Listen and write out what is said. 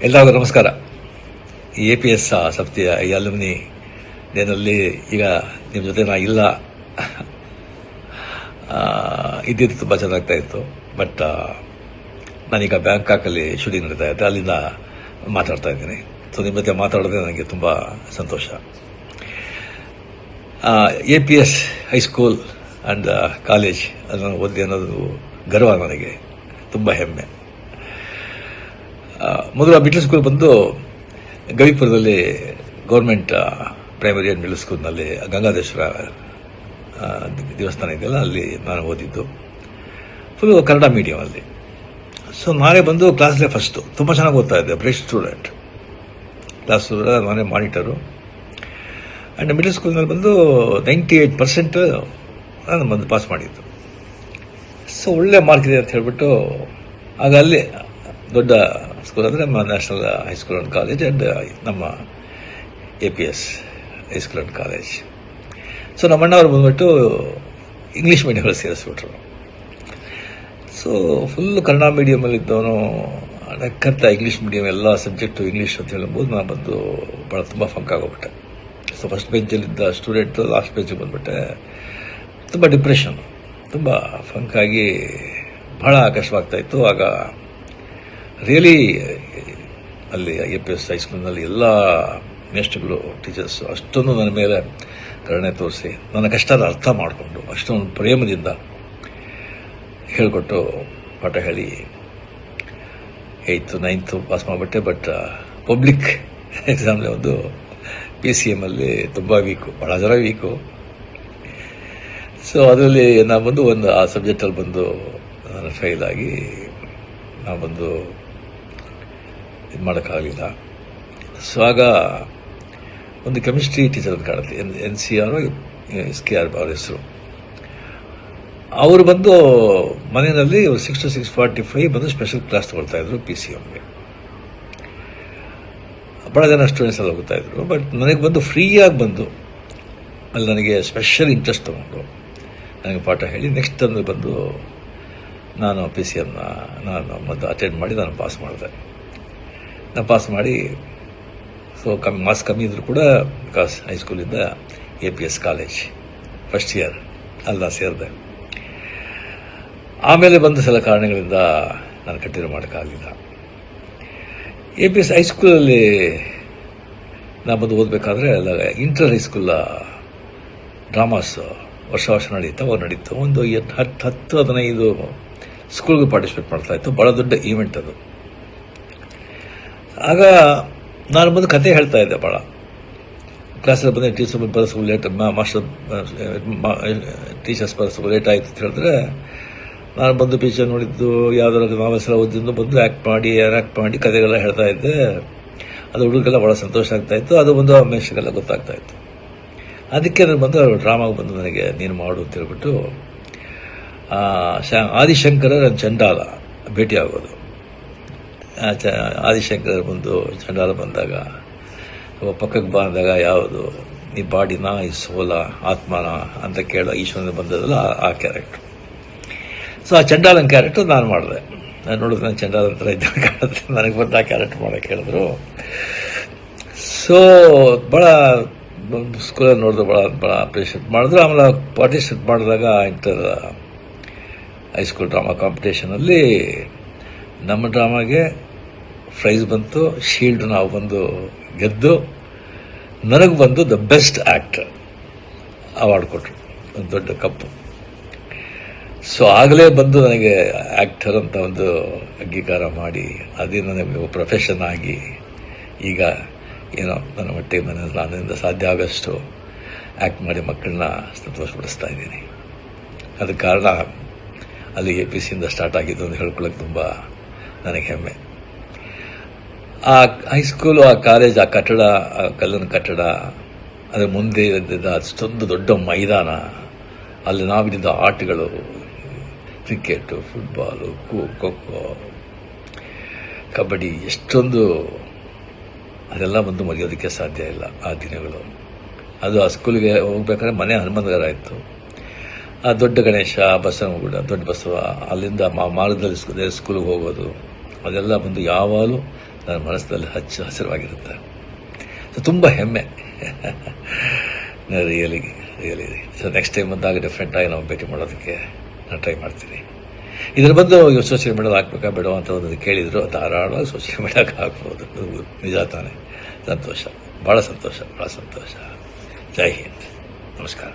ಎಲ್ಲರಿಗೂ ನಮಸ್ಕಾರ. APS ಸಪ್ತಿಯ ಈ ಅಲ್ಯುಮಿನಿ ಡೇನಲ್ಲಿ ಈಗ ನಿಮ್ಮ ಜೊತೆ ನಾ ಇಲ್ಲ ಇದ್ದಿದ್ದು ತುಂಬ ಚೆನ್ನಾಗ್ತಾ ಇತ್ತು. ಬಟ್ ನಾನೀಗ ಬ್ಯಾಂಕಾಕಲ್ಲಿ ಶೂಟಿಂಗ್ ನಡೀತಾ ಇದ್ದೆ, ಅಲ್ಲಿಂದ ಮಾತಾಡ್ತಾ ಇದ್ದೀನಿ. ಸೊ ನಿಮ್ಮ ಜೊತೆ ಮಾತಾಡೋದೇ ನನಗೆ ತುಂಬ ಸಂತೋಷ. APS ಹೈಸ್ಕೂಲ್ ಆ್ಯಂಡ್ ಕಾಲೇಜ್ ಅದನ್ನು ಓದಿ ಅನ್ನೋದು ಗರ್ವ, ನನಗೆ ತುಂಬ ಹೆಮ್ಮೆ. ಮೊದಲು ಮಿಡ್ಲ್ ಸ್ಕೂಲ್ ಬಂದು ಗವಿಪುರದಲ್ಲಿ ಗೌರ್ಮೆಂಟ್ ಪ್ರೈಮರಿ ಆ್ಯಂಡ್ ಮಿಡ್ಲ್ ಸ್ಕೂಲ್ನಲ್ಲಿ ಗಂಗಾಧೇಶ್ವರ ದೇವಸ್ಥಾನ ಇದೆಯಲ್ಲ, ಅಲ್ಲಿ ನಾನು ಓದಿದ್ದು. ಫುಲ್ಲು ಕನ್ನಡ ಮೀಡಿಯಮಲ್ಲಿ. ಸೊ ನಾನೇ ಬಂದು ಕ್ಲಾಸ್ಲೇ ಫಸ್ಟು, ತುಂಬ ಚೆನ್ನಾಗಿ ಓದ್ತಾ ಇದ್ದೆ, ಬ್ರೈಟ್ ಸ್ಟೂಡೆಂಟ್. ಕ್ಲಾಸ್ ನಾನೇ ಮಾನಿಟರು. ಆ್ಯಂಡ್ ಮಿಡ್ಲ್ ಸ್ಕೂಲ್ನಲ್ಲಿ ಬಂದು 98% ನಾನು ಬಂದು ಪಾಸ್ ಮಾಡಿದ್ದು. ಸೊ ಒಳ್ಳೆ ಮಾರ್ಕ್ ಇದೆ ಅಂತ ಹೇಳಿಬಿಟ್ಟು ಆಗ ಅಲ್ಲಿ ದೊಡ್ಡ ಸ್ಕೂಲ್ ಅಂದರೆ ನಮ್ಮ national high school and college and ನಮ್ಮ APS high school and college. So ನಮ್ಮ ಅಣ್ಣವ್ರು ಬಂದ್ಬಿಟ್ಟು ಇಂಗ್ಲೀಷ್ ಮೀಡಿಯಮಲ್ಲಿ ಸೇರಿಸ್ಬಿಟ್ರು. ಸೊ ಫುಲ್ಲು ಕನ್ನಡ ಮೀಡಿಯಮಲ್ಲಿದ್ದವನು ನಕ್ಕಂತ ಇಂಗ್ಲೀಷ್ ಮೀಡಿಯಮ್ ಎಲ್ಲ ಸಬ್ಜೆಕ್ಟು ಇಂಗ್ಲೀಷ್ ಅಂತ ಹೇಳ್ಬೋದು. ನಾನು ಬಂದು ಭಾಳ ತುಂಬ ಫಂಕ್ ಆಗೋಗ್ಬಿಟ್ಟೆ. ಸೊ ಫಸ್ಟ್ ಬೆಂಚಲ್ಲಿದ್ದ ಸ್ಟೂಡೆಂಟ್ ಲಾಸ್ಟ್ ಬೆಂಚಿಗೆ ಬಂದುಬಿಟ್ಟೆ. ತುಂಬ ಡಿಪ್ರೆಷನ್, ತುಂಬ ಫಂಕಾಗಿ ಭಾಳ ಕಷ್ಟವಾಗ್ತಾಯಿತ್ತು. ಆಗ ರಿಯಲಿ ಅಲ್ಲಿ APS ಹೈಸ್ಕೂಲ್ನಲ್ಲಿ ಎಲ್ಲ ಮೇಷ್ಟ್ರುಗಳು, ಟೀಚರ್ಸು ಅಷ್ಟೊಂದು ನನ್ನ ಮೇಲೆ ಕರುಣೆ ತೋರಿಸಿ ನನ್ನ ಕಷ್ಟದ ಅರ್ಥ ಮಾಡಿಕೊಂಡು ಅಷ್ಟೊಂದು ಪ್ರೇಮದಿಂದ ಹೇಳಿಕೊಟ್ಟು ಪಾಠ ಹೇಳಿ 8th 9th ಪಾಸ್ ಮಾಡಿಬಿಟ್ಟೆ. ಬಟ್ ಪಬ್ಲಿಕ್ ಎಕ್ಸಾಮ್ಲಿ ಒಂದು PCM ಅಲ್ಲಿ ತುಂಬ ವೀಕು, ಭಾಳ ಜನ ವೀಕು. ಸೊ ಅದರಲ್ಲಿ ನಾನು ಬಂದು ಆ ಸಬ್ಜೆಕ್ಟಲ್ಲಿ ಬಂದು ನಾನು ಫೇಲ್ ಆಗಿ ನಾವು ಬಂದು ಇದು ಮಾಡೋಕ್ಕಾಗಲಿಲ್ಲ. ಸೊ ಆಗ ಒಂದು ಕೆಮಿಸ್ಟ್ರಿ ಟೀಚರ್ ಅಂತ ಕಾಣುತ್ತೆ, NCR SKR ಅವ್ರ ಹೆಸರು. ಅವರು ಬಂದು ಮನೆಯಲ್ಲಿ 6 to 6:45 ಬಂದು ಸ್ಪೆಷಲ್ ಕ್ಲಾಸ್ ತೊಗೊಳ್ತಾಯಿದ್ರು PCMಗೆ. ಭಾಳ ಜನ ಸ್ಟೂಡೆಂಟ್ಸ್ ಎಲ್ಲ ಹೋಗ್ತಾಯಿದ್ರು. ಬಟ್ ನನಗೆ ಬಂದು ಫ್ರೀಯಾಗಿ ಬಂದು ಅಲ್ಲಿ ನನಗೆ ಸ್ಪೆಷಲ್ ಇಂಟ್ರೆಸ್ಟ್ ತೊಗೊಂಡು ನನಗೆ ಪಾಠ ಹೇಳಿ ನೆಕ್ಸ್ಟ್ ಅಂದ್ರೆ ಬಂದು ನಾನು PCMನ ನಾನು ಮೊದಲು ಅಟೆಂಡ್ ಮಾಡಿ ನಾನು ಪಾಸ್ ಮಾಡಿದೆ. ನಾನು ಪಾಸ್ ಮಾಡಿ ಸೊ ಮಾರ್ಕ್ಸ್ ಕಮ್ಮಿ ಇದ್ದರೂ ಕೂಡ ಬಿಕಾಸ್ ಹೈಸ್ಕೂಲಿಂದ APS ಕಾಲೇಜ್ ಫಸ್ಟ್ ಇಯರ್ ಅಲ್ಲಿ ಸೇರಿದೆ. ಆಮೇಲೆ ಬಂದ ಸಲ ಕಾರಣಗಳಿಂದ ನಾನು ಕಂಟಿನ್ಯೂ ಮಾಡೋಕ್ಕಾಗಲಿಲ್ಲ. APS ಹೈಸ್ಕೂಲಲ್ಲಿ ನಾನು ಬಂದು ಓದಬೇಕಾದ್ರೆ ಅಲ್ಲ ಇಂಟರ್ ಹೈಸ್ಕೂಲ ಡ್ರಾಮಾಸ್ ವರ್ಷ ನಡೀತು. ಒಂದು 10-15 ಸ್ಕೂಲ್ಗೆ ಪಾರ್ಟಿಸಿಪೇಟ್ ಮಾಡ್ತಾಯಿತ್ತು. ಭಾಳ ದೊಡ್ಡ ಈವೆಂಟ್ ಅದು. ಆಗ ನಾನು ಬಂದು ಕತೆ ಹೇಳ್ತಾ ಇದ್ದೆ ಭಾಳ. ಕ್ಲಾಸಲ್ಲಿ ಬಂದು ಟೀಚರ್ಸ್ ಬರೋದು ಲೇಟ್ ಆಯಿತು ಅಂತ ಹೇಳಿದ್ರೆ ನಾನು ಬಂದು ಪಿಕ್ಚರ್ ನೋಡಿದ್ದು ಯಾವುದಾದ್ರು ನಾವೆಲ್ಸ್ ಎಲ್ಲ ಓದಿದ್ದು ಬಂದು ಆ್ಯಕ್ಟ್ ಮಾಡಿ ಕತೆಗೆಲ್ಲ ಹೇಳ್ತಾ ಇದ್ದೆ. ಅದು ಹುಡುಗರಿಗೆಲ್ಲ ಭಾಳ ಸಂತೋಷ ಆಗ್ತಾಯಿತ್ತು. ಅದು ಬಂದು ಮೇಷ್ಟ್ರಿಗೆಲ್ಲ ಗೊತ್ತಾಗ್ತಾಯಿತ್ತು. ಅದಕ್ಕೆ ನಾನು ಬಂದು ಡ್ರಾಮಾಗೆ ಬಂದು ನನಗೆ ನೀನು ಮಾಡು ಅಂತ ಹೇಳ್ಬಿಟ್ಟು ಆದಿಶಂಕರ ನನ್ನ ಚಂಡಾಲ ಭೇಟಿ ಆಗೋದು. ಆದಿಶಂಕರ ಬಂದು ಚಂಡಾಲ ಬಂದಾಗ ಪಕ್ಕಕ್ಕೆ ಬಂದಾಗ ಯಾವುದು ನೀ ಬಾಡಿನ ಈ ಸೋಲ ಆತ್ಮನ ಅಂತ ಕೇಳೋ ಈಶ್ವರನ ಬಂದದಲ್ಲ ಆ ಕ್ಯಾರೆಕ್ಟ್ರು. ಸೊ ಆ ಚಂಡಾಲನ ಕ್ಯಾರೆಕ್ಟರ್ ನಾನು ಮಾಡಿದೆ. ನಾನು ನೋಡಿದ್ರೆ ನಾನು ಚಂಡಾಲನ ಥರ ಇದ್ದ ಕಾಣುತ್ತೆ. ನನಗೆ ಬಂದು ಆ ಕ್ಯಾರೆಕ್ಟರ್ ಮಾಡೋಕ್ಕೆ ಹೇಳಿದ್ರು. ಸೊ ಭಾಳ ಸ್ಕೂಲಲ್ಲಿ ನೋಡಿದ್ರೆ ಭಾಳ ಅಪ್ರಿಷಿಯೇಟ್ ಮಾಡಿದ್ರು. ಆಮೇಲೆ ಪಾರ್ಟಿಸಿಪೇಟ್ ಮಾಡಿದಾಗ ಇಂಟರ್ ಹೈಸ್ಕೂಲ್ ಡ್ರಾಮಾ ಕಾಂಪಿಟೇಷನಲ್ಲಿ ನಮ್ಮ ಡ್ರಾಮಾಗೆ ಪ್ರೈಸ್ ಬಂತು, ಶೀಲ್ಡ್ ನಾವು ಬಂದು ಗೆದ್ದು ನನಗೆ ಬಂದು ದ ಬೆಸ್ಟ್ ಆ್ಯಕ್ಟರ್ ಅವಾರ್ಡ್ ಕೊಟ್ಟರು, ಒಂದು ದೊಡ್ಡ ಕಪ್ಪು. ಸೊ ಆಗಲೇ ಬಂದು ನನಗೆ ಆ್ಯಕ್ಟರ್ ಅಂತ ಒಂದು ಅಂಗೀಕಾರ ಮಾಡಿ ಅದೇ ನನಗೆ ಪ್ರೊಫೆಷನ್ ಆಗಿ ಈಗ ಏನೋ ನನ್ನ ಮಟ್ಟಿಗೆ ನನ್ನಿಂದ ಸಾಧ್ಯ ಆಗೋಷ್ಟು ಆ್ಯಕ್ಟ್ ಮಾಡಿ ಮಕ್ಕಳನ್ನ ಸಂತೋಷಪಡಿಸ್ತಾ ಇದ್ದೀನಿ. ಅದಕ್ಕೆ ಕಾರಣ ಅಲ್ಲಿ APCಯಿಂದ ಸ್ಟಾರ್ಟ್ ಆಗಿದ್ದು ಅಂತ ಹೇಳ್ಕೊಳ್ಳೋಕೆ ತುಂಬ ನನಗೆ ಹೆಮ್ಮೆ. ಆ ಹೈಸ್ಕೂಲು, ಆ ಕಾಲೇಜ್, ಆ ಕಟ್ಟಡ, ಆ ಕಲ್ಲಿನ ಕಟ್ಟಡ, ಅದರ ಮುಂದೆ ಇದ್ದಿದ್ದ ಅಷ್ಟೊಂದು ದೊಡ್ಡ ಮೈದಾನ, ಅಲ್ಲಿ ನಾವಿದ್ದ ಆಟಗಳು, ಕ್ರಿಕೆಟು, ಫುಟ್ಬಾಲು, ಖೋ-ಖೋ, ಕಬಡ್ಡಿ, ಎಷ್ಟೊಂದು ಅದೆಲ್ಲ ಬಂದು ಮರೆಯೋದಕ್ಕೆ ಸಾಧ್ಯ ಇಲ್ಲ ಆ ದಿನಗಳು. ಅದು ಆ ಸ್ಕೂಲಿಗೆ ಹೋಗ್ಬೇಕಾದ್ರೆ ಮನೆ ಹನುಮಂತಗಾರ ಇತ್ತು. ಆ ದೊಡ್ಡ ಗಣೇಶ, ಬಸವನಗುಡ, ದೊಡ್ಡ ಬಸವ, ಅಲ್ಲಿಂದ ಮಾರ್ಗದಲ್ಲಿ ಸ್ಕೂಲಿಗೆ ಹೋಗೋದು, ಅದೆಲ್ಲ ಬಂದು ಯಾವಾಗಲೂ ನನ್ನ ಮನಸ್ಸಿನಲ್ಲಿ ಹಸಿರವಾಗಿರುತ್ತೆ. ಸೊ ತುಂಬ ಹೆಮ್ಮೆ. ರಿಯಲಿ ಸೊ ನೆಕ್ಸ್ಟ್ ಟೈಮ್ ಬಂದಾಗ ಡೆಫಿನೆಟಾಗಿ ನಾವು ಭೇಟಿ ಮಾಡೋದಕ್ಕೆ ನಾನು ಟ್ರೈ ಮಾಡ್ತೀನಿ. ಇದ್ರ ಬಂದು ಸೋಷಿಯಲ್ ಮೀಡಿಯಾದ ಹಾಕ್ಬೇಕಾ ಬೇಡ ಅಂತ ಒಂದು ಕೇಳಿದ್ರು, ಧಾರಾಳವಾಗಿ ಸೋಷಿಯಲ್ ಮೀಡಿಯಾಕ್ಕೆ ಹಾಕ್ಬೋದು. ನಿಜ ತಾನೇ. ಸಂತೋಷ, ಭಾಳ ಸಂತೋಷ. ಜೈ ಹಿಂದ್, ನಮಸ್ಕಾರ.